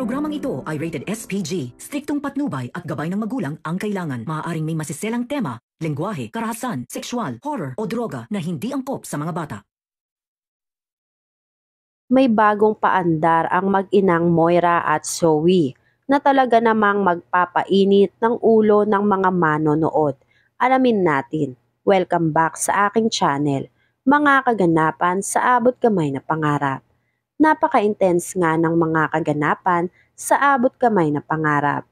Programang ito ay rated SPG. Striktong patnubay at gabay ng magulang ang kailangan. Maaaring may masiselang tema, lengguwahe, karahasan, sexual, horror o droga na hindi angkop sa mga bata. May bagong paandar ang mag-inang Moira at Zoe na talaga namang magpapainit ng ulo ng mga manonood. Alamin natin. Welcome back sa aking channel, mga kaganapan sa abot kamay na pangarap. Napaka-intense nga ng mga kaganapan sa abot kamay na pangarap.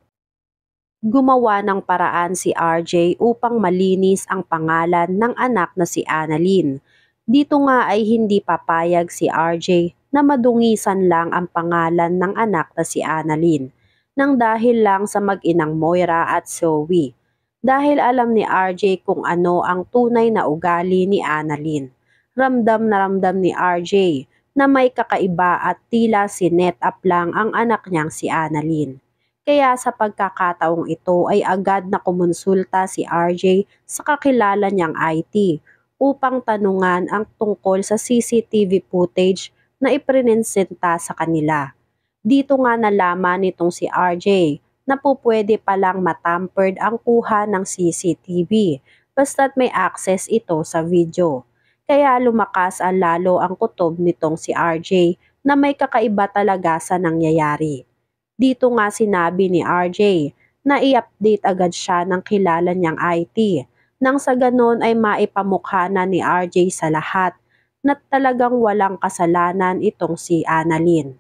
Gumawa ng paraan si RJ upang malinis ang pangalan ng anak na si Annalyn. Dito nga ay hindi papayag si RJ na madungisan lang ang pangalan ng anak na si Annalyn nang dahil lang sa mag-inang Moira at Zoe. Dahil alam ni RJ kung ano ang tunay na ugali ni Annalyn. Ramdam na ramdam ni RJ na may kakaiba at tila sinet up lang ang anak niyang si Annalyn. Kaya sa pagkakataong ito ay agad na kumonsulta si RJ sa kakilala niyang IT upang tanungan ang tungkol sa CCTV footage na iprinensenta sa kanila. Dito nga nalaman nitong si RJ na pupwede palang matampered ang kuha ng CCTV basta't may access ito sa video. Kaya lumakas lalo ang kutob nitong si RJ na may kakaiba talaga sa nangyayari. Dito nga sinabi ni RJ na i-update agad siya ng kilala niyang IT nang sa ganon ay maipamukha na ni RJ sa lahat na talagang walang kasalanan itong si Annalyn.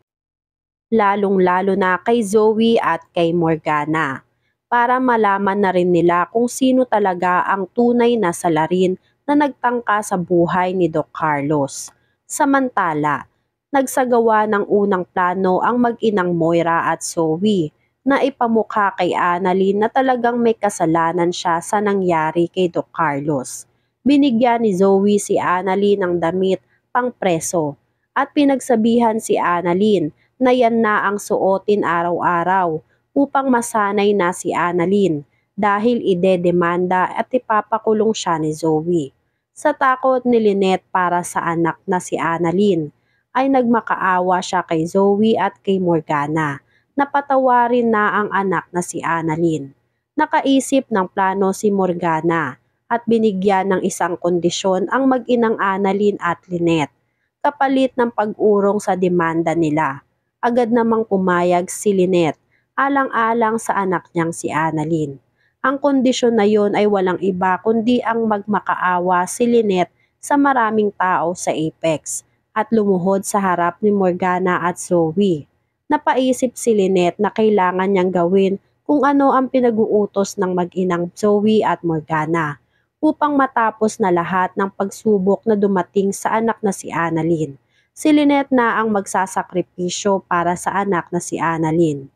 Lalong-lalo na kay Zoe at kay Morgana para malaman na rin nila kung sino talaga ang tunay na salarin na nagtangka sa buhay ni Doc Carlos. Samantala, nagsagawa ng unang plano ang mag-inang Moira at Zoe na ipamukha kay Annalyn na talagang may kasalanan siya sa nangyari kay Doc Carlos. Binigyan ni Zoe si Annalyn ng damit pang preso at pinagsabihan si Annalyn na yan na ang suotin araw-araw upang masanay na si Annalyn dahil idedemanda at ipapakulong siya ni Zoe. Sa takot ni Lynette para sa anak na si Annalyn, ay nagmakaawa siya kay Zoe at kay Morgana na patawarin na ang anak na si Annalyn. Nakaisip ng plano si Morgana at binigyan ng isang kondisyon ang mag-inang Annalyn at Lynette kapalit ng pag-urong sa demanda nila. Agad namang pumayag si Lynette alang-alang sa anak niyang si Annalyn. Ang kondisyon na yon ay walang iba kundi ang magmakaawa si Lynette sa maraming tao sa Apex at lumuhod sa harap ni Morgana at Zoe. Napaisip si Lynette na kailangan niyang gawin kung ano ang pinag-uutos ng mag-inang Zoe at Morgana upang matapos na lahat ng pagsubok na dumating sa anak na si Annalyn. Si Lynette na ang magsasakripisyo para sa anak na si Annalyn.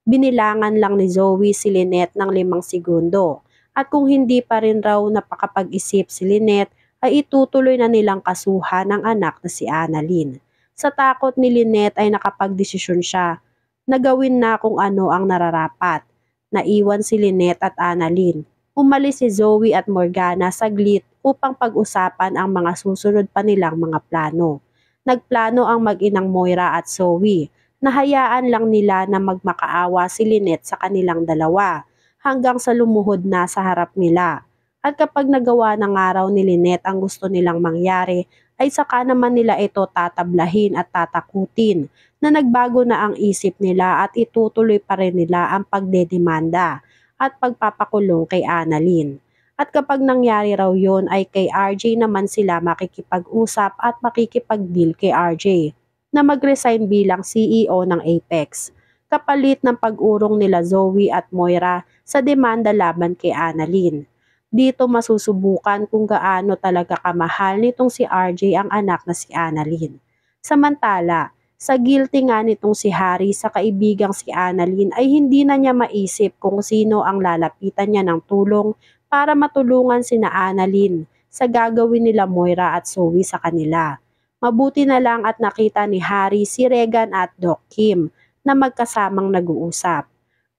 Binilangan lang ni Zoe si Lynette ng 5 segundo at kung hindi pa rin raw napakapag-isip si Lynette ay itutuloy na nilang kasuhan ang anak na si Annalyn. Sa takot ni Lynette ay nakapagdesisyon siya na gawin na kung ano ang nararapat. Naiwan si Lynette at Annalyn. Umalis si Zoe at Morgana saglit upang pag-usapan ang mga susunod pa nilang mga plano. Nagplano ang mag-inang Moira at Zoe. Nahayaan lang nila na magmakaawa si Lynette sa kanilang dalawa hanggang sa lumuhod na sa harap nila. At kapag nagawa ng araw ni Lynette ang gusto nilang mangyari, ay saka naman nila ito tatablahin at tatakutin na nagbago na ang isip nila at itutuloy pa rin nila ang pagdedemanda at pagpapakulong kay Annalyn. At kapag nangyari raw yon ay kay RJ naman sila makikipag-usap at makikipag-deal kay RJ na mag-resign bilang CEO ng Apex, kapalit ng pag-urong nila Zoe at Moira sa demanda laban kay Annalyn. Dito masusubukan kung gaano talaga kamahal nitong si RJ ang anak na si Annalyn. Samantala, sa guilty nga nitong si Harry sa kaibigang si Annalyn ay hindi na niya maisip kung sino ang lalapitan niya ng tulong para matulungan sina Annalyn sa gagawin nila Moira at Zoe sa kanila. Mabuti na lang at nakita ni Harry si Regan at Doc Kim na magkasamang nag-uusap.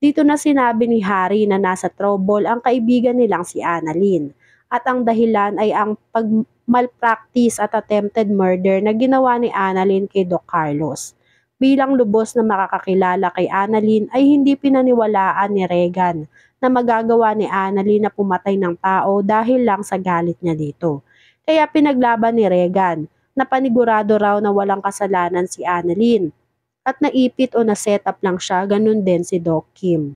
Dito na sinabi ni Harry na nasa trouble ang kaibigan nilang si Annalyn at ang dahilan ay ang malpractice at attempted murder na ginawa ni Annalyn kay Doc Carlos. Bilang lubos na makakakilala kay Annalyn ay hindi pinaniwalaan ni Regan na magagawa ni Annalyn na pumatay ng tao dahil lang sa galit niya dito. Kaya pinaglaban ni Regan na panigurado raw na walang kasalanan si Annalyn at naipit o na-setup lang siya, ganun din si Doc Kim.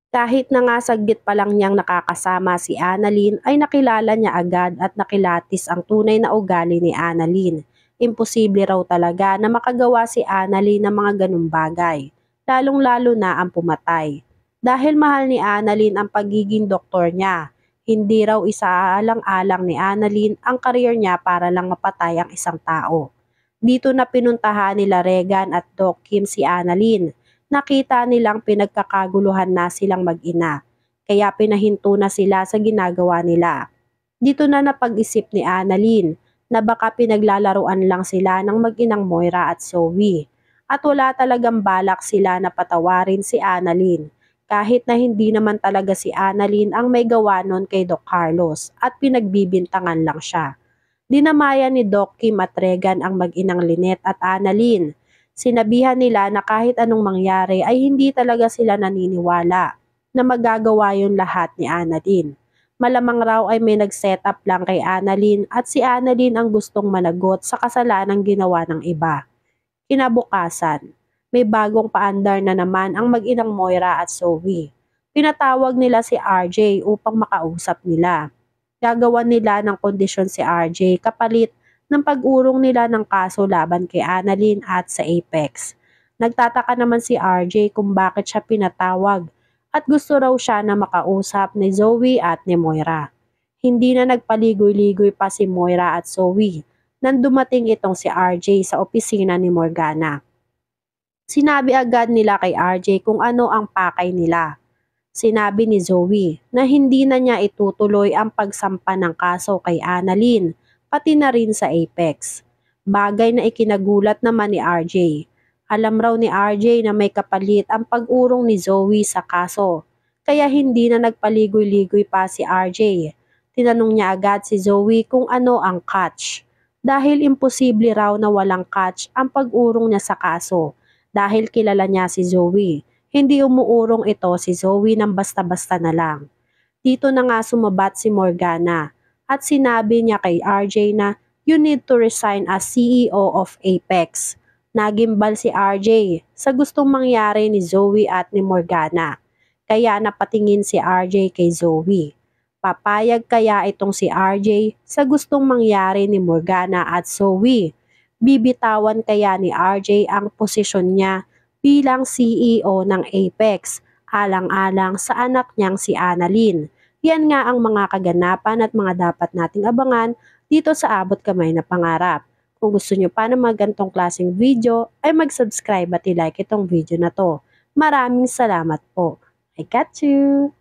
Kahit na nga saglit pa lang niyang nakakasama si Annalyn ay nakilala niya agad at nakilatis ang tunay na ugali ni Annalyn. Imposible raw talaga na makagawa si Annalyn ng mga ganung bagay, lalong-lalo na ang pumatay. Dahil mahal ni Annalyn ang pagiging doktor niya, hindi raw isaalang-alang ni Annalyn ang career niya para lang mapatay ang isang tao. Dito na pinuntahan nila Regan at Doc Kim si Annalyn. Nakita nilang pinagkakaguluhan na silang mag-ina, kaya pinahinto na sila sa ginagawa nila. Dito na napag-isip ni Annalyn na baka pinaglalaruan lang sila ng mag-inang Moira at Zoe. At wala talagang balak sila na patawarin si Annalyn, kahit na hindi naman talaga si Annalyn ang may gawa nun kay Doc Carlos at pinagbibintangan lang siya. Dinamayan ni Doc Kim at Regan ang mag-inang Lynette at Annalyn. Sinabihan nila na kahit anong mangyari ay hindi talaga sila naniniwala na magagawa yun lahat ni Annalyn. Malamang raw ay may nag-set up lang kay Annalyn at si Annalyn ang gustong managot sa kasalanang ginawa ng iba. Kinabukasan, may bagong paandar na naman ang mag-inang Moira at Zoe. Pinatawag nila si RJ upang makausap nila. Gagawan nila ng kondisyon si RJ kapalit ng pag-urong nila ng kaso laban kay Annalyn at sa Apex. Nagtataka naman si RJ kung bakit siya pinatawag at gusto raw siya na makausap ni Zoe at ni Moira. Hindi na nagpaligoy-ligoy pa si Moira at Zoe nang dumating itong si RJ sa opisina ni Morgana. Sinabi agad nila kay RJ kung ano ang pakay nila. Sinabi ni Zoe na hindi na niya itutuloy ang pagsampa ng kaso kay Annalyn, pati na rin sa Apex. Bagay na ikinagulat naman ni RJ. Alam raw ni RJ na may kapalit ang pag-urong ni Zoe sa kaso, kaya hindi na nagpaligoy-ligoy pa si RJ. Tinanong niya agad si Zoe kung ano ang catch. Dahil imposible raw na walang catch ang pag-urong niya sa kaso, dahil kilala niya si Zoe. Hindi umuurong ito si Zoe ng basta-basta na lang. Dito na nga sumabat si Morgana at sinabi niya kay RJ na you need to resign as CEO of Apex. Nagimbal si RJ sa gustong mangyari ni Zoe at ni Morgana. Kaya napatingin si RJ kay Zoe. Papayag kaya itong si RJ sa gustong mangyari ni Morgana at Zoe? Bibitawan kaya ni RJ ang posisyon niya bilang CEO ng Apex, alang-alang sa anak niyang si Annalyn? Yan nga ang mga kaganapan at mga dapat nating abangan dito sa Abot Kamay na Pangarap. Kung gusto nyo pa ng mga gantong klaseng video, ay mag-subscribe at i-like itong video na to. Maraming salamat po. I got you!